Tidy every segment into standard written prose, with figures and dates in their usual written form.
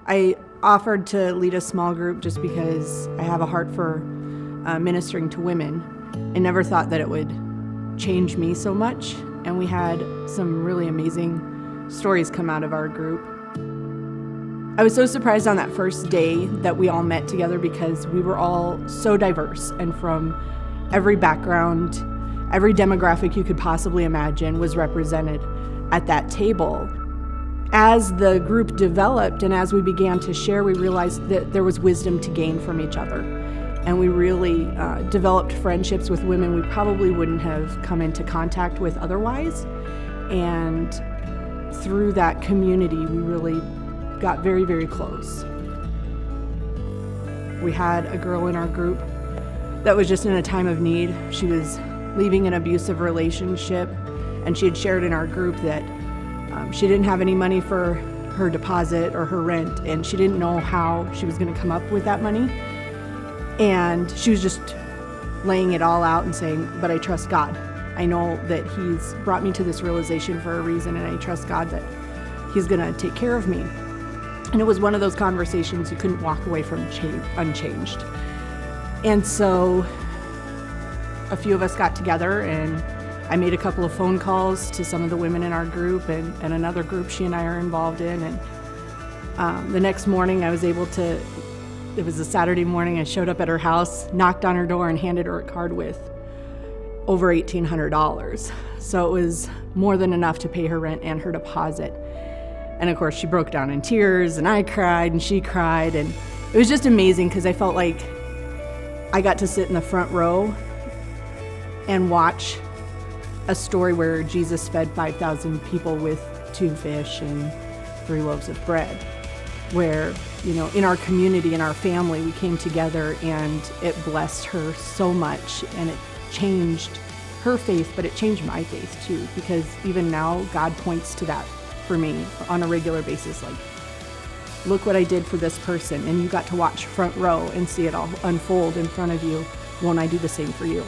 I offered to lead a small group just because I have a heart for ministering to women. I never thought that it would change me so much, and we had some really amazing stories come out of our group. I was so surprised on that first day that we all met together because we were all so diverse, and from every background, every demographic you could possibly imagine was represented at that table. As the group developed and as we began to share, we realized that there was wisdom to gain from each other. And we really developed friendships with women we probably wouldn't have come into contact with otherwise. And through that community, we really got very, very close. We had a girl in our group that was just in a time of need. She was leaving an abusive relationship, and she had shared in our group that she didn't have any money for her deposit or her rent, and she didn't know how she was going to come up with that money. And she was just laying it all out and saying, but I trust God. I know that He's brought me to this realization for a reason, and I trust God that He's going to take care of me. And it was one of those conversations you couldn't walk away from unchanged. And so a few of us got together, and I made a couple of phone calls to some of the women in our group and another group she and I are involved in. And the next morning I was able to, it was a Saturday morning, I showed up at her house, knocked on her door, and handed her a card with over $1,800. So it was more than enough to pay her rent and her deposit. And of course she broke down in tears, and I cried and she cried, and it was just amazing because I felt like I got to sit in the front row and watch a story where Jesus fed 5,000 people with 2 fish and 3 loaves of bread, where, you know, in our community, in our family, we came together and it blessed her so much, and it changed her faith, but it changed my faith too, because even now God points to that for me on a regular basis, like, look what I did for this person, and you got to watch front row and see it all unfold in front of you. Won't I do the same for you?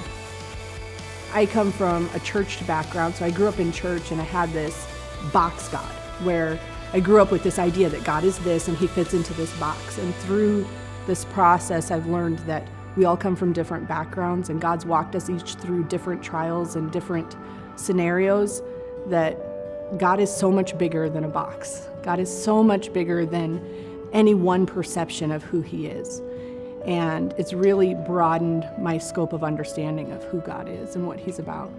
I come from a church background, so I grew up in church, and I had this box God, where I grew up with this idea that God is this and He fits into this box. And through this process, I've learned that we all come from different backgrounds, and God's walked us each through different trials and different scenarios, that God is so much bigger than a box. God is so much bigger than any one perception of who He is. And it's really broadened my scope of understanding of who God is and what He's about.